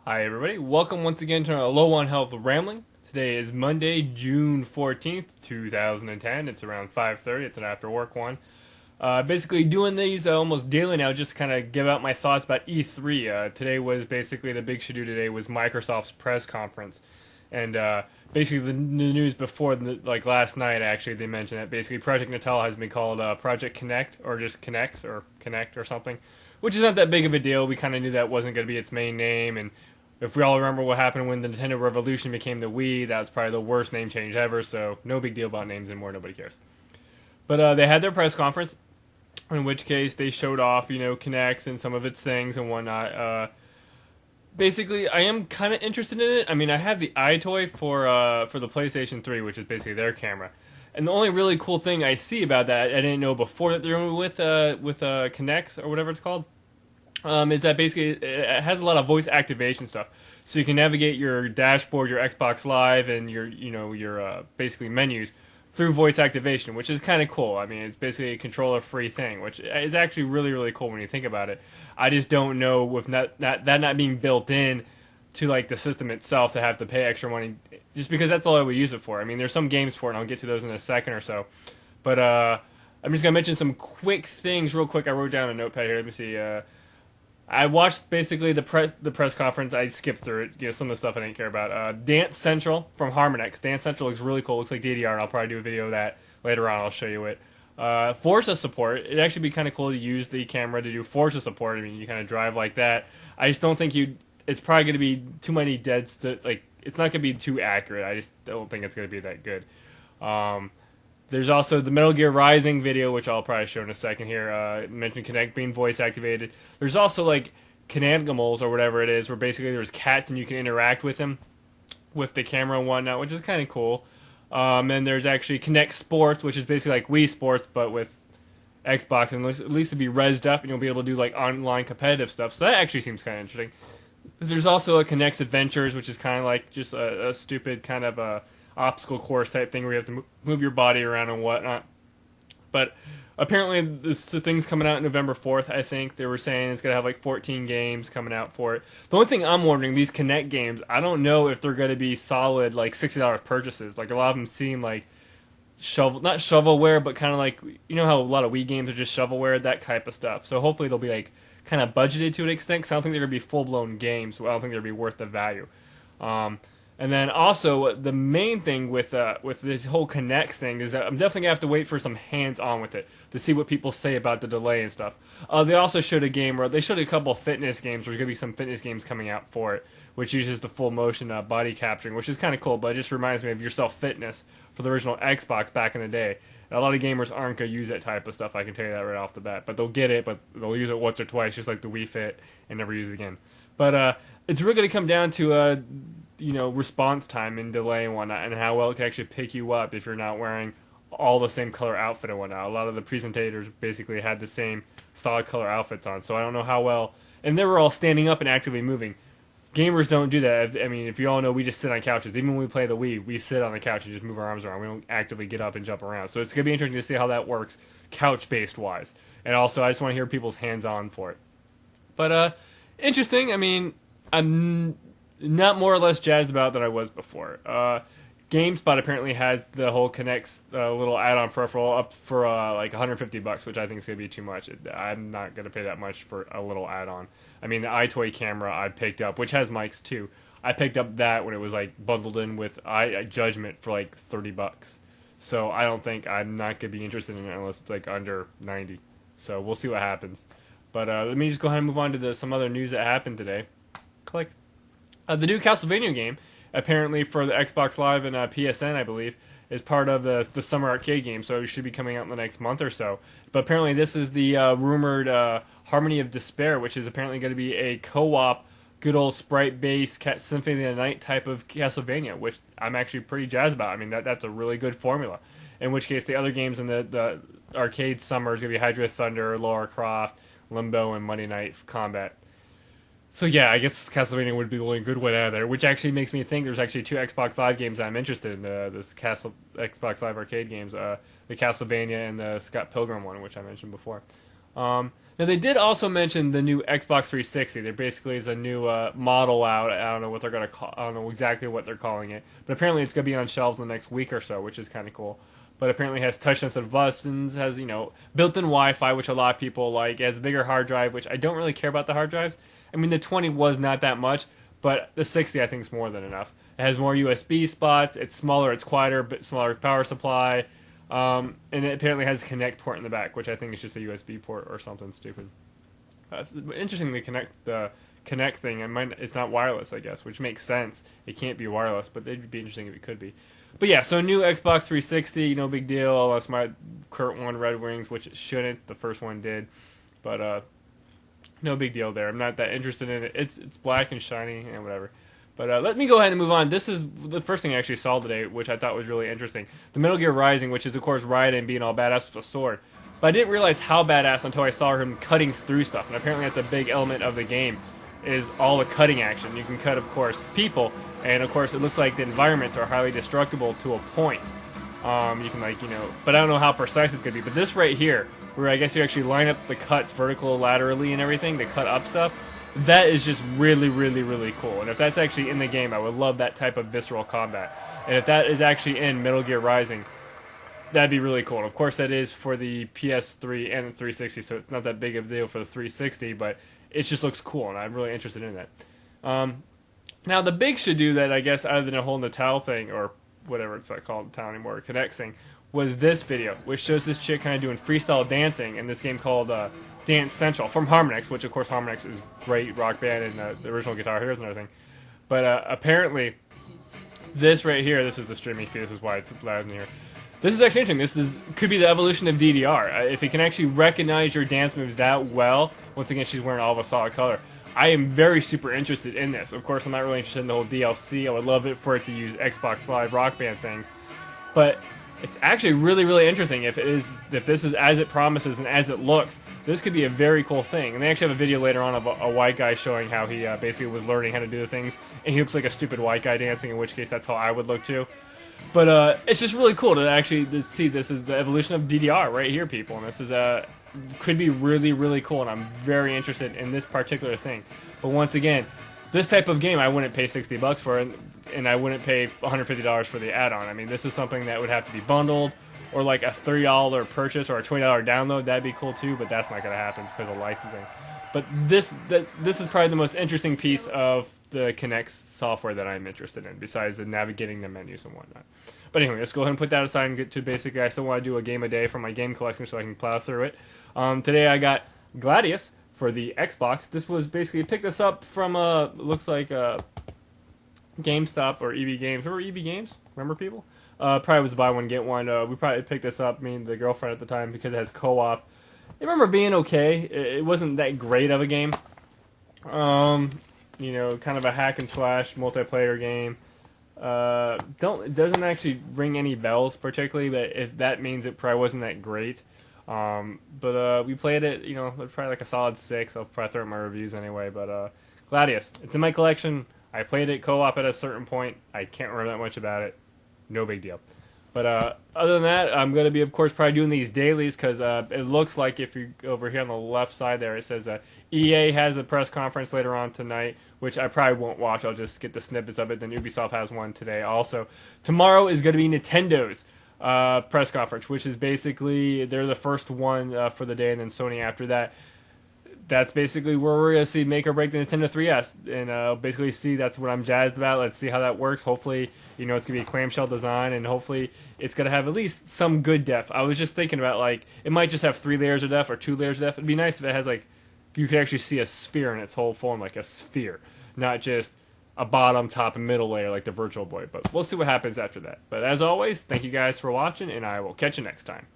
Hi, everybody. Welcome once again to our Low on Health Rambling. Today is Monday, June 14th, 2010. It's around 5:30. It's an after work one. Basically, doing these almost daily now just to kind of give out my thoughts about E3. Today was basically the big to-do today was Microsoft's press conference. And basically, the news before, like last night, actually, they mentioned that basically Project Natal has been called Project Connect, or just Connects, or Connect, or something, which is not that big of a deal. We kind of knew that wasn't going to be its main name, and if we all remember what happened when the Nintendo Revolution became the Wii, that was probably the worst name change ever, so no big deal about names anymore, nobody cares. But they had their press conference, in which case they showed off, Kinects and some of its things and whatnot. Basically, I am kind of interested in it. I mean, I have the iToy for the PlayStation 3, which is basically their camera. And the only really cool thing I see about that, I didn't know before that they're with Kinects or whatever it's called, is that basically it has a lot of voice activation stuff. So you can navigate your dashboard, your Xbox Live, and your basically menus through voice activation, which is kind of cool. I mean, it's basically a controller-free thing, which is actually really, really cool when you think about it. I just don't know with that not being built in to like the system itself to have to pay extra money, just because that's all I would use it for. I mean, there's some games for it, and I'll get to those in a second or so. But I'm just gonna mention some quick things real quick. I wrote down a notepad here. Let me see. I watched basically the press conference. I skipped through it. Some of the stuff I didn't care about. Dance Central from Harmonix. Dance Central looks really cool. Looks like DDR, and I'll probably do a video of that later on. I'll show you it. Forza support. It'd actually be kind of cool to use the camera to do Forza support. I mean, you kind of drive like that. I just don't think it's probably going to be too many like, it's not going to be too accurate. I just don't think it's going to be that good. There's also the Metal Gear Rising video, which I'll probably show in a second here. Mentioned Kinect being voice activated. There's also like Kinectimals or whatever it is, where basically there's cats and you can interact with them with the camera and whatnot, which is kind of cool. And there's actually Kinect Sports, which is basically like Wii Sports but with Xbox, and at least to be rezzed up, and you'll be able to do like online competitive stuff. So that actually seems kind of interesting. There's also a Kinect's Adventures, which is kind of like just a stupid kind of a obstacle course type thing where you have to move your body around and whatnot. But apparently, the thing's coming out November 4th, I think. They were saying it's going to have like 14 games coming out for it. The only thing I'm wondering, these Kinect games, I don't know if they're going to be solid, like $60 purchases. Like, a lot of them seem like not shovelware, but kind of like, you know how a lot of Wii games are just shovelware, that type of stuff. So hopefully they'll be like kind of budgeted to an extent, because I don't think they're going to be full-blown games, so I don't think they're going to be worth the value. And then also the main thing with this whole Kinect thing is that I'm definitely gonna have to wait for some hands-on with it to see what people say about the delay and stuff. They also showed a game where they showed a couple of fitness games. There's gonna be some fitness games coming out for it, which uses the full motion body capturing, which is kind of cool. But it just reminds me of Yourself Fitness for the original Xbox back in the day. And a lot of gamers aren't gonna use that type of stuff. I can tell you that right off the bat. But they'll get it, but they'll use it once or twice, just like the Wii Fit, and never use it again. But it's really gonna come down to response time and delay and whatnot, and how well it can actually pick you up if you're not wearing all the same color outfit and whatnot. A lot of the presentators basically had the same solid color outfits on, so I don't know how well. And they were all standing up and actively moving. Gamers don't do that. I mean, if you all know, we just sit on couches. Even when we play the Wii, we sit on the couch and just move our arms around. We don't actively get up and jump around. So it's going to be interesting to see how that works couch-based wise. And also, I just want to hear people's hands-on for it. But, interesting. I mean, I'm not more or less jazzed about than I was before. GameSpot apparently has the whole Kinect's little add-on peripheral up for like $150, which I think is going to be too much. I'm not going to pay that much for a little add-on. I mean, the iToy camera I picked up, which has mics too. I picked up that when it was like bundled in with Judgment for like $30. So I don't think I'm not going to be interested in it unless it's like under 90. So we'll see what happens. But let me just go ahead and move on to some other news that happened today. Click. The new Castlevania game, apparently for the Xbox Live and PSN, I believe, is part of the Summer Arcade game, so it should be coming out in the next month or so. But apparently this is the rumored Harmony of Despair, which is apparently going to be a co-op, good old sprite-based Symphony of the Night type of Castlevania, which I'm actually pretty jazzed about. I mean, that's a really good formula. In which case, the other games in the arcade summer is going to be Hydra Thunder, Lara Croft, Limbo, and Monday Night Combat. So yeah, I guess Castlevania would be the only good one out of there, which actually makes me think there's actually two Xbox Live games I'm interested in. This Xbox Live arcade games, the Castlevania and the Scott Pilgrim one, which I mentioned before. Then Now they did also mention the new Xbox 360. There basically is a new model out. I don't know what they're gonna call. I don't know exactly what they're calling it, but apparently it's gonna be on shelves in the next week or so, which is kind of cool. But apparently it has touch-sensitive buttons, has built-in Wi-Fi, which a lot of people like. It has a bigger hard drive, which I don't really care about the hard drives. I mean, the 20 was not that much, but the 60 I think is more than enough. It has more USB spots. It's smaller. It's quieter, but smaller power supply. And it apparently has a Connect port in the back, which I think is just a USB port or something stupid. It's interesting to connect the Connect thing. It's not wireless, I guess, which makes sense. It can't be wireless, but it'd be interesting if it could be. But yeah, so new Xbox 360, no big deal, unless my current one Red Wings, which it shouldn't. The first one did, but no big deal there. I'm not that interested in it. It's black and shiny and whatever. But let me go ahead and move on. This is the first thing I actually saw today, which I thought was really interesting. The Metal Gear Rising, which is, of course, Raiden being all badass with a sword. But I didn't realize how badass until I saw him cutting through stuff. And apparently that's a big element of the game, is all the cutting action. You can cut, of course, people. And, of course, it looks like the environments are highly destructible to a point. You can, but I don't know how precise it's going to be. But this right here, where I guess you actually line up the cuts vertical, laterally, and everything to cut up stuff, that is just really, really, really cool. And if that's actually in the game, I would love that type of visceral combat. And if that is actually in Metal Gear Rising, that'd be really cool. And of course, that is for the PS3 and the 360, so it's not that big of a deal for the 360, but it just looks cool, and I'm really interested in that. Now, the big should-do that, I guess, other than a whole Natal thing, or whatever it's not called Natal anymore, Connect thing, was this video, which shows this chick kind of doing freestyle dancing in this game called Dance Central from Harmonix, which of course Harmonix is a great rock band and the original Guitar Heroes and everything. But apparently, this right here, this is a streaming feed, this is why it's loud in here. This is actually interesting. This could be the evolution of DDR. If it can actually recognize your dance moves that well, once again, she's wearing all of a solid color. I am very super interested in this. Of course, I'm not really interested in the whole DLC. I would love it for it to use Xbox Live Rock Band things. But it's actually really, really interesting if this is as it promises and as it looks. This could be a very cool thing. And they actually have a video later on of a white guy showing how he basically was learning how to do the things, and he looks like a stupid white guy dancing, in which case that's how I would look too. But it's just really cool to actually see this is the evolution of DDR right here, people. And this is could be really, really cool, and I'm very interested in this particular thing. But once again, this type of game I wouldn't pay $60 for, and I wouldn't pay $150 for the add-on. I mean, this is something that would have to be bundled, or like a $30 purchase or a $20 download. That'd be cool too, but that's not going to happen because of licensing. But this is probably the most interesting piece of the Kinect software that I'm interested in, besides the navigating the menus and whatnot. But anyway, let's go ahead and put that aside and get to basically, I still want to do a game a day for my game collection so I can plow through it. Today I got Gladius for the Xbox. This was basically, picked this up from, looks like GameStop or EB Games. Remember EB Games? Remember, people? Probably was buy one, get one. We probably picked this up, me and the girlfriend at the time, because it has co-op. I remember being okay. It wasn't that great of a game. Kind of a hack and slash multiplayer game. It doesn't actually ring any bells particularly, but if that means it probably wasn't that great. But we played it, probably like a solid 6. I'll probably throw out my reviews anyway. But Gladius, it's in my collection. I played it co-op at a certain point. I can't remember that much about it. No big deal. But other than that, I'm going to be, of course, probably doing these dailies because it looks like if you over here on the left side there, it says EA has a press conference later on tonight, which I probably won't watch. I'll just get the snippets of it. Then Ubisoft has one today also. Tomorrow is going to be Nintendo's press conference, which is basically they're the first one for the day, and then Sony after that. That's basically where we're going to see make or break the Nintendo 3DS, and basically see that's what I'm jazzed about. Let's see how that works. Hopefully, it's going to be a clamshell design, and hopefully it's going to have at least some good depth. I was just thinking about, it might just have 3 layers of depth or 2 layers of depth. It'd be nice if it has, you could actually see a sphere in its whole form, like a sphere, not just a bottom, top, and middle layer like the Virtual Boy. But we'll see what happens after that. But as always, thank you guys for watching, and I will catch you next time.